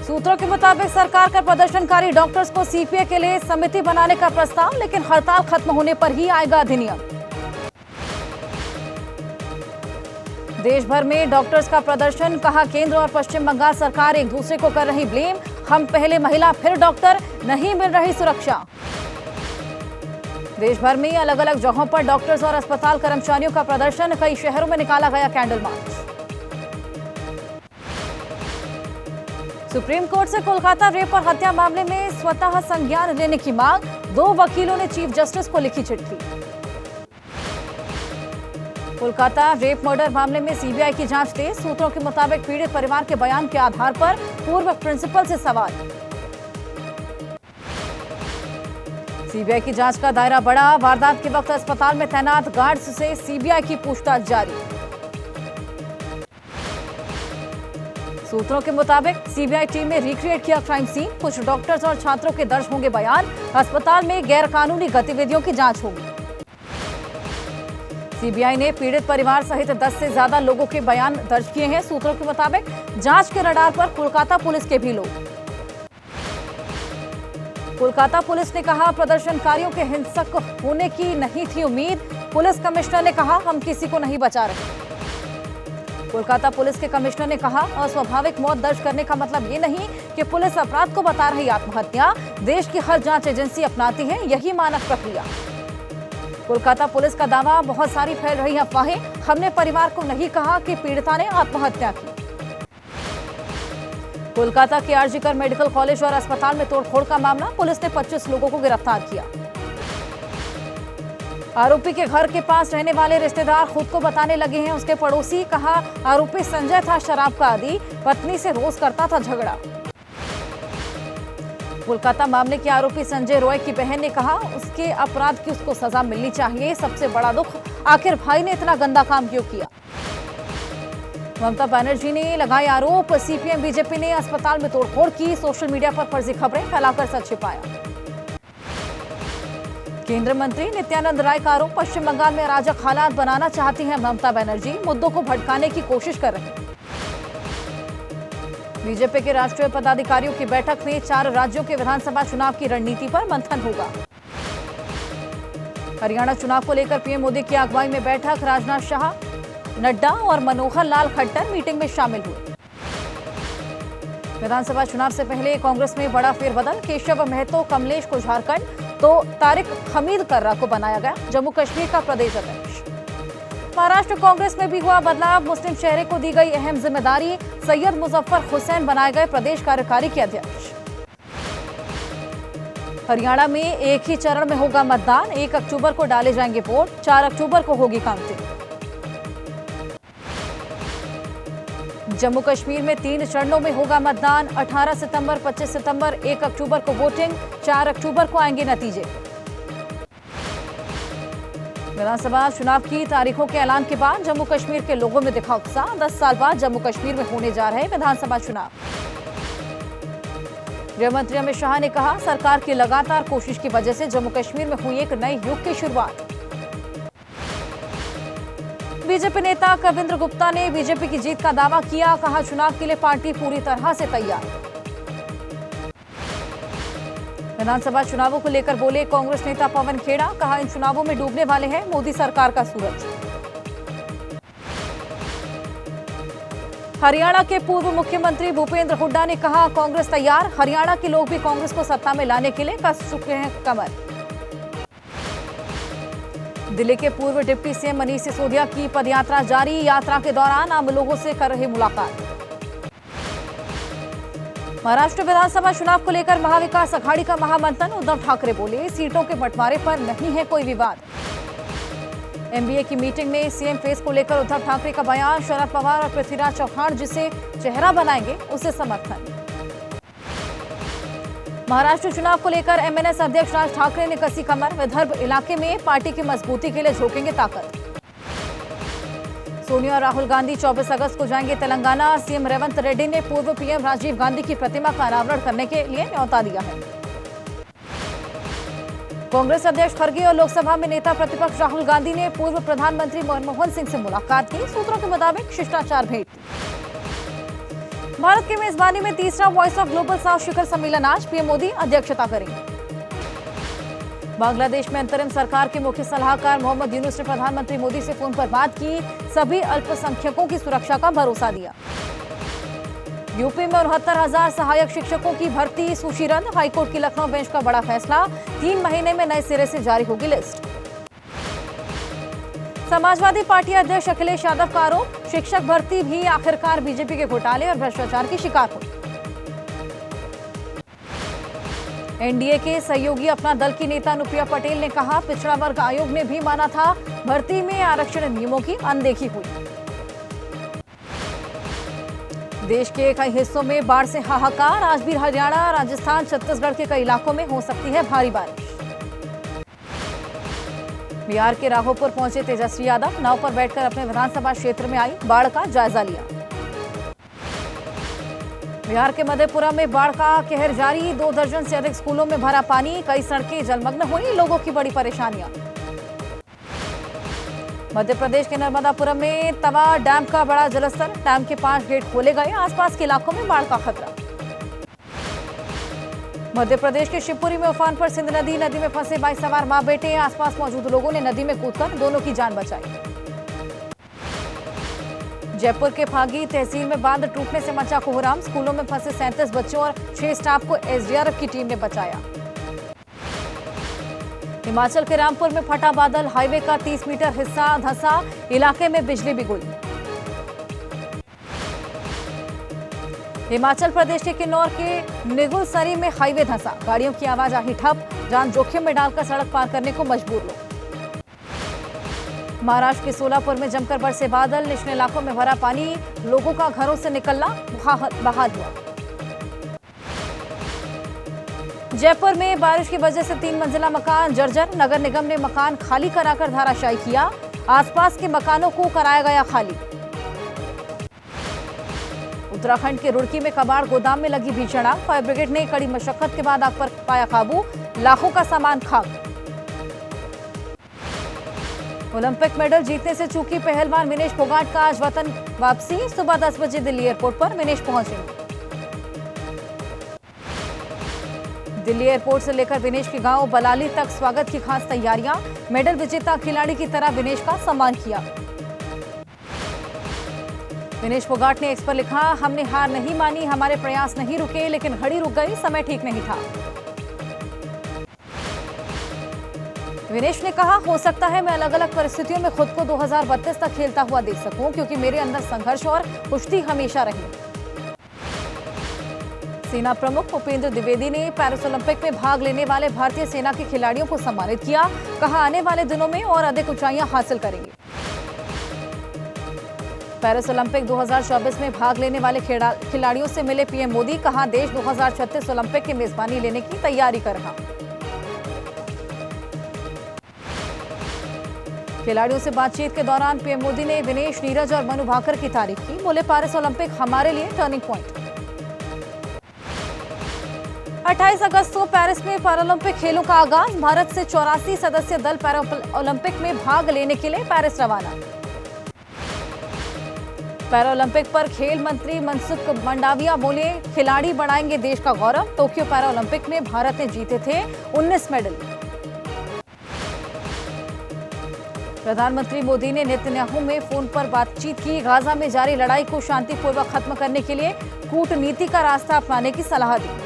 सूत्रों के मुताबिक सरकार का प्रदर्शनकारी डॉक्टर्स को सीपीए के लिए समिति बनाने का प्रस्ताव, लेकिन हड़ताल खत्म होने पर ही आएगा अधिनियम। देश भर में डॉक्टर्स का प्रदर्शन, कहा केंद्र और पश्चिम बंगाल सरकार एक दूसरे को कर रही ब्लेम। हम पहले महिला फिर डॉक्टर, नहीं मिल रही सुरक्षा। देश भर में अलग अलग जगहों पर डॉक्टर्स और अस्पताल कर्मचारियों का प्रदर्शन, कई शहरों में निकाला गया कैंडल मार्च। सुप्रीम कोर्ट से कोलकाता रेप और हत्या मामले में स्वतः संज्ञान लेने की मांग, 2 वकीलों ने चीफ जस्टिस को लिखी चिट्ठी। कोलकाता रेप मर्डर मामले में सीबीआई की जांच तेज, सूत्रों के मुताबिक पीड़ित परिवार के बयान के आधार पर पूर्व प्रिंसिपल से सवाल। सीबीआई की जांच का दायरा बढ़ा, वारदात के वक्त अस्पताल में तैनात गार्ड्स से सीबीआई की पूछताछ जारी। सूत्रों के मुताबिक सीबीआई टीम ने रिक्रिएट किया क्राइम सीन, कुछ डॉक्टर्स और छात्रों के दर्ज होंगे बयान, अस्पताल में गैरकानूनी गतिविधियों की जांच होगी। सीबीआई ने पीड़ित परिवार सहित 10 से ज्यादा लोगों के बयान दर्ज किए हैं। सूत्रों के मुताबिक जांच के रडार पर कोलकाता पुलिस के भी लोग। कोलकाता पुलिस ने कहा प्रदर्शनकारियों के हिंसक होने की नहीं थी उम्मीद, पुलिस कमिश्नर ने कहा हम किसी को नहीं बचा रहे। कोलकाता पुलिस के कमिश्नर ने कहा अस्वाभाविक मौत दर्ज करने का मतलब ये नहीं कि पुलिस अपराध को बता रही आत्महत्या, देश की हर जांच एजेंसी अपनाती है यही मानक प्रक्रिया। कोलकाता पुलिस का दावा, बहुत सारी फैल रही अफवाहें, हमने परिवार को नहीं कहा कि पीड़िता ने आत्महत्या की। कोलकाता के आरजीकर मेडिकल कॉलेज और अस्पताल में तोड़फोड़ का मामला, पुलिस ने 25 लोगों को गिरफ्तार किया। आरोपी के घर के पास रहने वाले रिश्तेदार खुद को बताने लगे हैं उसके पड़ोसी, कहा आरोपी संजय था शराब का आदी, पत्नी से रोज करता था झगड़ा। कोलकाता मामले के आरोपी संजय रॉय की बहन ने कहा उसके अपराध की उसको सजा मिलनी चाहिए, सबसे बड़ा दुख आखिर भाई ने इतना गंदा काम क्यों किया। ममता बनर्जी ने लगाए आरोप, सीपीएम बीजेपी ने अस्पताल में तोड़फोड़ की, सोशल मीडिया पर फर्जी खबरें फैलाकर सच छिपाया। केंद्रीय मंत्री नित्यानंद राय का आरोप, पश्चिम बंगाल में अराजक हालात बनाना चाहती हैं ममता बनर्जी, मुद्दों को भटकाने की कोशिश कर रही हैं। बीजेपी के राष्ट्रीय पदाधिकारियों की बैठक में 4 राज्यों के विधानसभा चुनाव की रणनीति पर मंथन होगा। हरियाणा चुनाव को लेकर पीएम मोदी की अगुवाई में बैठक, राजनाथ शाह, नड्डा और मनोहर लाल खट्टर मीटिंग में शामिल हुए। विधानसभा चुनाव से पहले कांग्रेस में बड़ा फेरबदल, केशव महतो कमलेश को झारखंड तो तारिक हमीद कर्रा को बनाया गया जम्मू कश्मीर का प्रदेश अध्यक्ष। महाराष्ट्र कांग्रेस में भी हुआ बदलाव, मुस्लिम चेहरे को दी गई अहम जिम्मेदारी, सैयद मुजफ्फर हुसैन बनाए गए प्रदेश कार्यकारी के अध्यक्ष। हरियाणा में एक ही चरण में होगा मतदान, 1 अक्टूबर को डाले जाएंगे वोट, 4 अक्टूबर को होगी काउंटिंग। जम्मू कश्मीर में 3 चरणों में होगा मतदान, 18 सितंबर, 25 सितंबर, 1 अक्टूबर को वोटिंग, 4 अक्टूबर को आएंगे नतीजे। विधानसभा चुनाव की तारीखों के ऐलान के बाद जम्मू कश्मीर के लोगों में दिखा उत्साह, 10 साल बाद जम्मू कश्मीर में होने जा रहे विधानसभा चुनाव। गृह मंत्री अमित शाह ने कहा सरकार की लगातार कोशिश की वजह से जम्मू कश्मीर में हुई एक नए युग की शुरुआत। बीजेपी नेता कविंद्र गुप्ता ने बीजेपी की जीत का दावा किया, कहा चुनाव के लिए पार्टी पूरी तरह से तैयार। विधानसभा चुनावों को लेकर बोले कांग्रेस नेता पवन खेड़ा, कहा इन चुनावों में डूबने वाले हैं मोदी सरकार का सूरज। हरियाणा के पूर्व मुख्यमंत्री भूपेंद्र हुड्डा ने कहा कांग्रेस तैयार, हरियाणा के लोग भी कांग्रेस को सत्ता में लाने के लिए कस चुके हैं कमर। दिल्ली के पूर्व डिप्टी सीएम मनीष सिसोदिया की पदयात्रा जारी, यात्रा के दौरान आम लोगों से कर रहे मुलाकात। महाराष्ट्र विधानसभा चुनाव को लेकर महाविकास अघाड़ी का महामंथन, उद्धव ठाकरे बोले सीटों के बंटवारे पर नहीं है कोई विवाद। एमबीए की मीटिंग में सीएम फेस को लेकर उद्धव ठाकरे का बयान, शरद पवार और पृथ्वीराज चौहान जिसे चेहरा बनाएंगे उसे समर्थन। महाराष्ट्र चुनाव को लेकर एमएनएस अध्यक्ष राज ठाकरे ने कसी कमर, विदर्भ इलाके में पार्टी की मजबूती के लिए झोंकेंगे ताकत। सोनिया और राहुल गांधी 24 अगस्त को जाएंगे तेलंगाना, सीएम रेवंत रेड्डी ने पूर्व पीएम राजीव गांधी की प्रतिमा का अनावरण करने के लिए न्योता दिया है। कांग्रेस अध्यक्ष खड़गे और लोकसभा में नेता प्रतिपक्ष राहुल गांधी ने पूर्व प्रधानमंत्री मनमोहन सिंह से मुलाकात की, सूत्रों के मुताबिक शिष्टाचार भेंट। भारत की मेजबानी में तीसरा वॉइस ऑफ ग्लोबल साउथ शिखर सम्मेलन आज, पीएम मोदी अध्यक्षता करेंगे। बांग्लादेश में अंतरिम सरकार के मुख्य सलाहकार मोहम्मद यूनुस ने प्रधानमंत्री मोदी से फोन पर बात की, सभी अल्पसंख्यकों की सुरक्षा का भरोसा दिया। यूपी में 69,000 सहायक शिक्षकों की भर्ती सूची रद्द, हाईकोर्ट की लखनऊ बेंच का बड़ा फैसला, 3 महीने में नए सिरे से जारी होगी लिस्ट। समाजवादी पार्टी अध्यक्ष अखिलेश यादव का आरोप, शिक्षक भर्ती भी आखिरकार बीजेपी के घोटाले और भ्रष्टाचार की शिकार हुई। एनडीए के सहयोगी अपना दल की नेता अनुप्रिया पटेल ने कहा, पिछड़ा वर्ग आयोग ने भी माना था भर्ती में आरक्षण नियमों की अनदेखी हुई। देश के कई हिस्सों में बाढ़ से हाहाकार, आज भी हरियाणा, राजस्थान, छत्तीसगढ़ के कई इलाकों में हो सकती है भारी बारिश। बिहार के राघोपुर पहुंचे तेजस्वी यादव, नाव पर बैठकर अपने विधानसभा क्षेत्र में आई बाढ़ का जायजा लिया। बिहार के मधेपुरा में बाढ़ का कहर जारी, 2 दर्जन से अधिक स्कूलों में भरा पानी, कई सड़कें जलमग्न हुई, लोगों की बड़ी परेशानियां। मध्य प्रदेश के नर्मदापुरम में तवा डैम का बड़ा जलस्तर, डैम के 5 गेट खोले गए, आसपास के इलाकों में बाढ़ का खतरा। मध्य प्रदेश के शिवपुरी में उफान पर सिंध नदी, नदी में फंसे बाइक सवार मां बेटे, आसपास मौजूद लोगों ने नदी में कूदकर दोनों की जान बचाई। जयपुर के फागी तहसील में बांध टूटने से मचा कोहराम, स्कूलों में फंसे 37 बच्चों और 6 स्टाफ को एसडीआरएफ की टीम ने बचाया। हिमाचल के रामपुर में फटा बादल, हाईवे का 30 मीटर हिस्सा धंसा, इलाके में बिजली भी गुल। हिमाचल प्रदेश के किन्नौर के निगुलसरी में हाईवे धंसा, गाड़ियों की आवाजाही ठप, जान जोखिम में डालकर सड़क पार करने को मजबूर लोग। महाराष्ट्र के सोलापुर में जमकर बरसे बादल, निचले इलाकों में भरा पानी, लोगों का घरों से निकलना बहाल हुआ। जयपुर में बारिश की वजह से 3 मंजिला मकान जर्जर, नगर निगम ने मकान खाली कराकर धराशायी किया, आसपास के मकानों को कराया गया खाली। उत्तराखंड के रुड़की में कबाड़ गोदाम में लगी भीषण आग, फायर ब्रिगेड ने कड़ी मशक्कत के बाद आग पर पाया काबू, लाखों का सामान खाक। ओलंपिक मेडल जीतने से चूकी पहलवान विनेश फोगाट का आज वतन वापसी, सुबह 10 बजे दिल्ली एयरपोर्ट पर विनेश पहुंचेंगे। दिल्ली एयरपोर्ट से लेकर विनेश के गांव बलाली तक स्वागत की खास तैयारियां, मेडल विजेता खिलाड़ी की तरह विनेश का सम्मान किया। विनेश फोगाट ने एक्स पर लिखा, हमने हार नहीं मानी, हमारे प्रयास नहीं रुके, लेकिन घड़ी रुक गई, समय ठीक नहीं था। विनेश ने कहा, हो सकता है मैं अलग अलग परिस्थितियों में खुद को 2032 तक खेलता हुआ देख सकूं, क्योंकि मेरे अंदर संघर्ष और कुश्ती हमेशा रही। सेना प्रमुख भूपेंद्र द्विवेदी ने पेरिस ओलंपिक में भाग लेने वाले भारतीय सेना के खिलाड़ियों को सम्मानित किया, कहा आने वाले दिनों में और अधिक ऊंचाइयां हासिल करेंगे। पेरिस ओलंपिक 2024 में भाग लेने वाले खिलाड़ियों से मिले पीएम मोदी, कहा देश 2036 ओलंपिक की मेजबानी लेने की तैयारी कर रहा। खिलाड़ियों से बातचीत के दौरान पीएम मोदी ने विनेश, नीरज और मनु भाकर की तारीफ की, बोले पेरिस ओलंपिक हमारे लिए टर्निंग पॉइंट। 28 अगस्त को पेरिस में पैरालंपिक खेलों का आगाज, भारत से 84 सदस्य दल पैरालंपिक में भाग लेने के लिए पेरिस रवाना। पैरालंपिक पर खेल मंत्री मनसुख मंडाविया बोले, खिलाड़ी बढ़ाएंगे देश का गौरव, टोक्यो पैरालंपिक में भारत ने जीते थे 19 मेडल। प्रधानमंत्री मोदी ने नेतन्याहू में फोन पर बातचीत की, गाजा में जारी लड़ाई को शांतिपूर्वक खत्म करने के लिए कूटनीति का रास्ता अपनाने की सलाह दी।